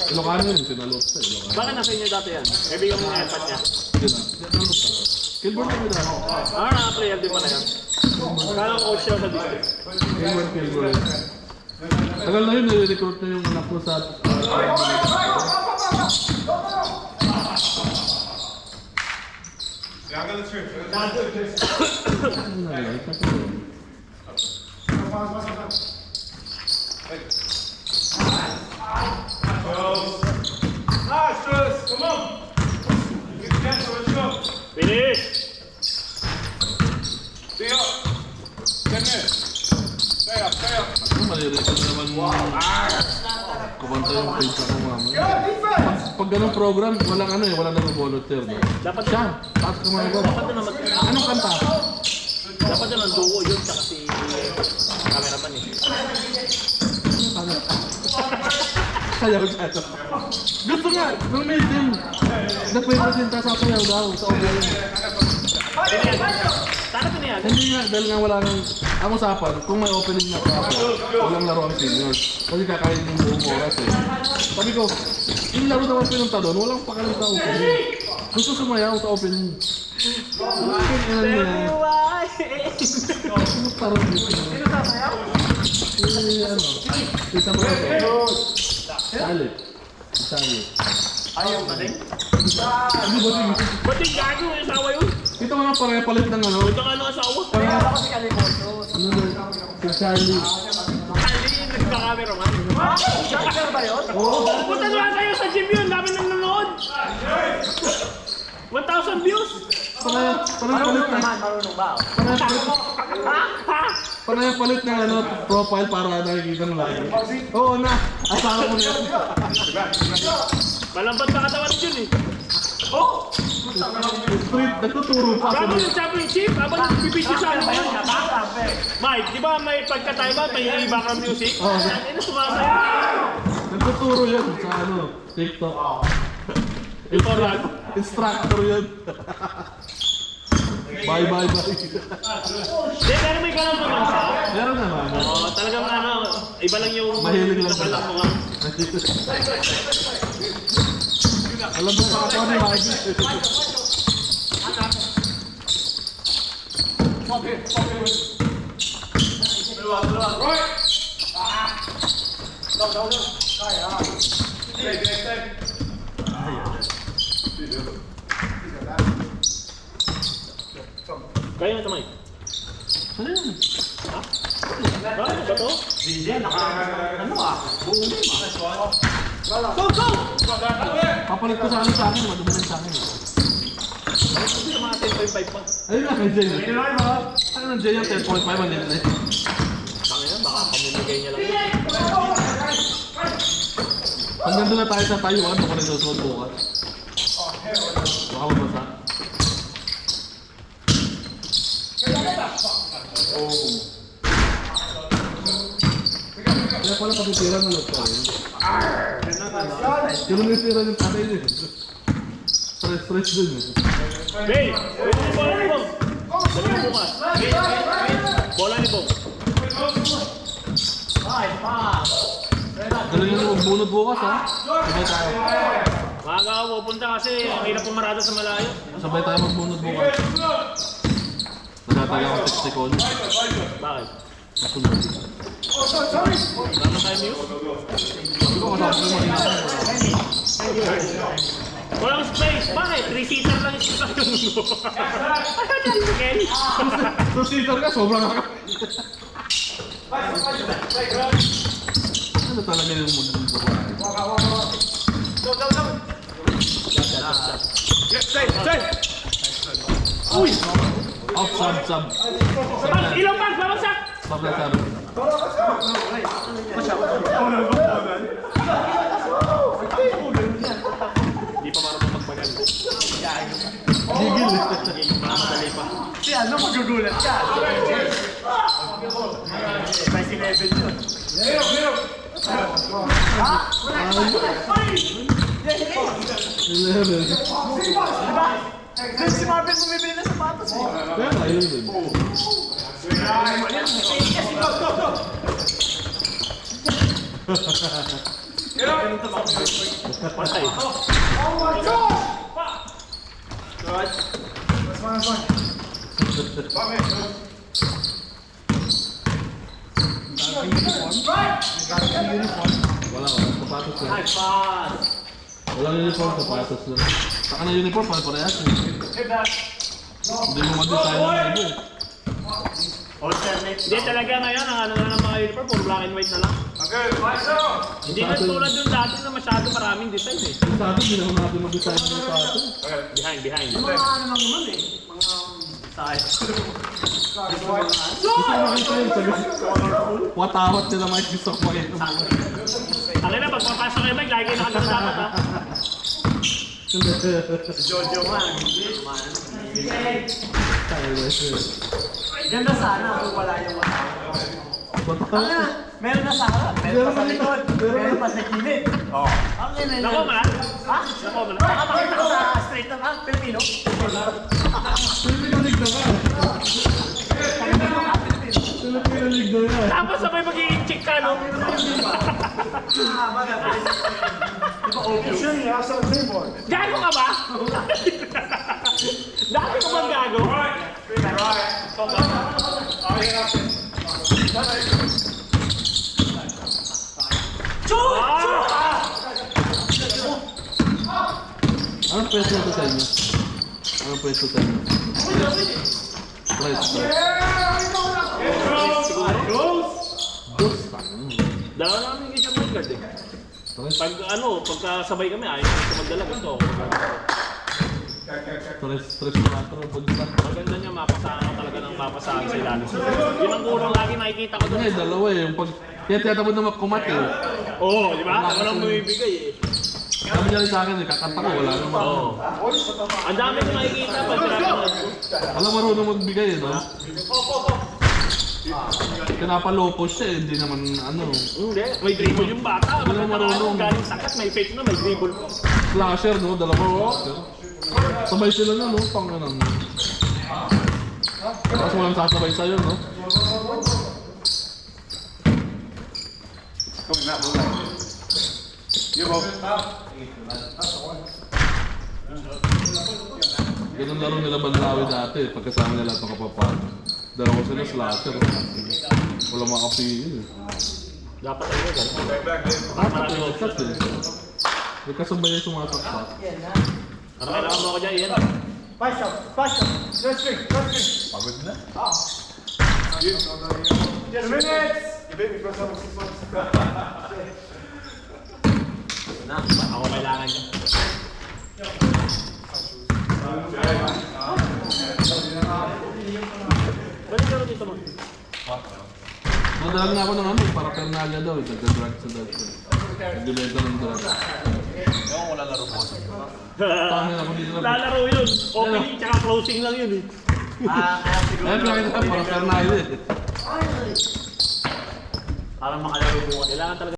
Ilocano yun, sinalot sa Ilocano. Bakit nasa inyo dati yan? Kaibigan mo yung iPad niya. Yun na, sinalot sa Kilburn kami na. Naka-player din pala yan. Kala ko coach siya sa district. Kilburn. Tagal na yun, nire-recruit na yung anak ko sa... Finish! Malirito na naman kumanta yung page ako mamaya. Pag ganun program, walang ano eh, walang nag-volunteer. Dapat Siya, taas ka mga gawa. Dapat na Anong kanta? Dapat na ng duo yun, tsaka si cameraman eh. Sayaw siya. Gusto nga, nung meeting. Nagpipresenta sa sayaw daw, sa audio. Sana ito niyan. Hindi nga, dahil nga wala nang... Ang usapan, kung may opening na proper, walang laro ang seniors. Kasi kakain yung buong oras eh. Sabi ko, yung laro naman pinunta doon, walang pakalang sa opening. Gusto sumayaw sa opening. Ano niya? Ano parang dito na? Sino sasayaw? Ano? Isa mo ito. Salit. Salit. Ayaw na din. Ano ba ito? Ba't yung gago yung asawa yun? Ito nga pare palit ng ano. Ito nga ng asawa. Kaya ako si California. Ano na? Si Charlie. Kali yung nagka-cameraman. Siya ba yun? Oo. Punta naman kayo sa gym yun, dami nang nanonood. 1,000 views. Parang palit na. Marunong ba? Parang palit ng ano, profile para nakikita mo lagi. Oo na. Asawa ko na yan. Malambat na katawan yun eh. Oh! Street, nagtuturo pa. Bago yung championship, habang nagbibidyo sa ano yun. Napaka-cafe. Mike, di ba may pagka-time out, may background music? Oo. Ano sumasaya? Nagtuturo yan sa ano, TikTok. Tutorial. Instructor yan. Bye. Hindi, pero may ganun naman siya. Meron naman. Oo, talagang ano, iba lang yung... Mahilig lang lokal pala. mo nga. Alam mo sa ako ni Maggie. Kaya na ito, Mike. Ano yan? Ba, ano ba to? Ano ah? Buong Go, go! Papalit ko sa akin, madumi lang sa akin. Hindi naman 10.5 pa. Ayun nga kay Jay. Ano ng Jay yung 10.5 maliit na eh. Tangina, baka pamimigay niya lang. Pag nandun na tayo sa Taiwan, baka nagsusunod bukas. Baka mabasa. Kaya pala patitira ng loob ko rin. Kaya nitira ng tatay din. Stress din eh. Bay! Pwede ni bola ni Bong. Dali mo bukas. Bola ni Bong. Galing nyo magbunod bukas ha. Sabay tayo. Maaga ako pupunta kasi ang hirap pumarada sa malayo. Sabay tayo magbunod bukas. Nagtataga ako 60 ko. Bakit? Nasunod. Wala tayo news? Sabi ko kasama ko yung makina. Walang space. Bakit? 3-seater lang yung sasakyan mo. Ano yan, Miguel? Two-seater ka, sobrang ka. Ano talaga yung mundo ng babae? Uy! Off, sub. Ilang bag? Babagsak! Sub na sabi. Hindi pa marunong magbagal. Gigil eh. Madali pa. Si ano, magugulat ka. Spicy level yun. Ha? Wala ka. Eleven. Diba? Doon si Marvin bumibili ng sapatos eh. Kaya nga, yun din. Patay. Wala, sapatos lang. Nice pass. Walang uniform, sapatos lang. Saka na uniform, parehas eh. Hindi mo ma-design ng iba eh. Alternate. Hindi talaga ngayon, ang ano na ng mga uniform, puro black and white na lang. Hindi na tulad yung dati na masyado maraming design eh. Yung sa atin, hindi naman natin mag-design ng sapatos. Behind. Mga ano lang naman eh. Mga size. Gusto ko makita yun, sabi watawat nila Mike, gusto ko makita mo. Ang ina, pag papasok kayo Mike, lagi kayo nakagano dapat ha. Jojo man. Ganda sana kung wala yung wala. Meron na sa harap, meron pa sa likod, meron pa sa gilid. Oo. Ang ina yun. Nako mo na? Ha? Nako mo na? Baka makita ko sa straight up, ha? Pilipino? Filipino League na ba? Filipino League na yan. Tapos sabay mag-i-check ka no? Gago ka ba? Dati ka bang gago? Anong pwesto ito sa inyo? Anong pwesto sa inyo? Price. Dalawa namin yung isang point guard eh. Pag ano, pagkasabay kami, ayaw ko magdala. Gusto ako. Stress 4 pagkat. Maganda niya, mapasahan ako talaga ng mapasahan sa ilalim. Yun ang kurang lagi nakikita ko doon. Eh, dalawa eh. Yung pag... Kaya tinatamad na magkumat eh. Oo, di ba? Walang bumibigay eh. Sabi niya rin sa akin eh, kakanta ko, wala naman. Oo. Ang dami ko nakikita pag pinapanood ko. Alam, marunong magbigay eh, no? Pinapalopos siya eh, hindi naman ano. Hindi, may dribble yung bata. Wala marunong. Galing sakat, may fake na, may dribble ko. Flasher, no? Dalawa flasher. Sabay sila na, no? Pang ano. Tapos walang sasabay sa'yo, no? Ganun laro nila Banlawi dati, pagkasama nila itong kapapan. Dalawa sila slasher. Wala makapigil eh. Dapat ano gano'n. Marami ko. Shot eh. May kasabay yung sumasaksak. Ano kailangan mo ako dyan, Ian? Pass up. Let's drink. Pagod na. 2 minutes! Ako kailangan niya. Balik ka dito mo. Nadalang na ako ng ano, para Pernalya daw, nagda-drug sa dad. Nagbibenta ng drug. Tangin ako dito na. Lalaro yun. Opening tsaka closing lang yun eh. Kaya siguro. Eh, pinakita ka, para Pernalya eh. Parang makalaro bukas. Kailangan talaga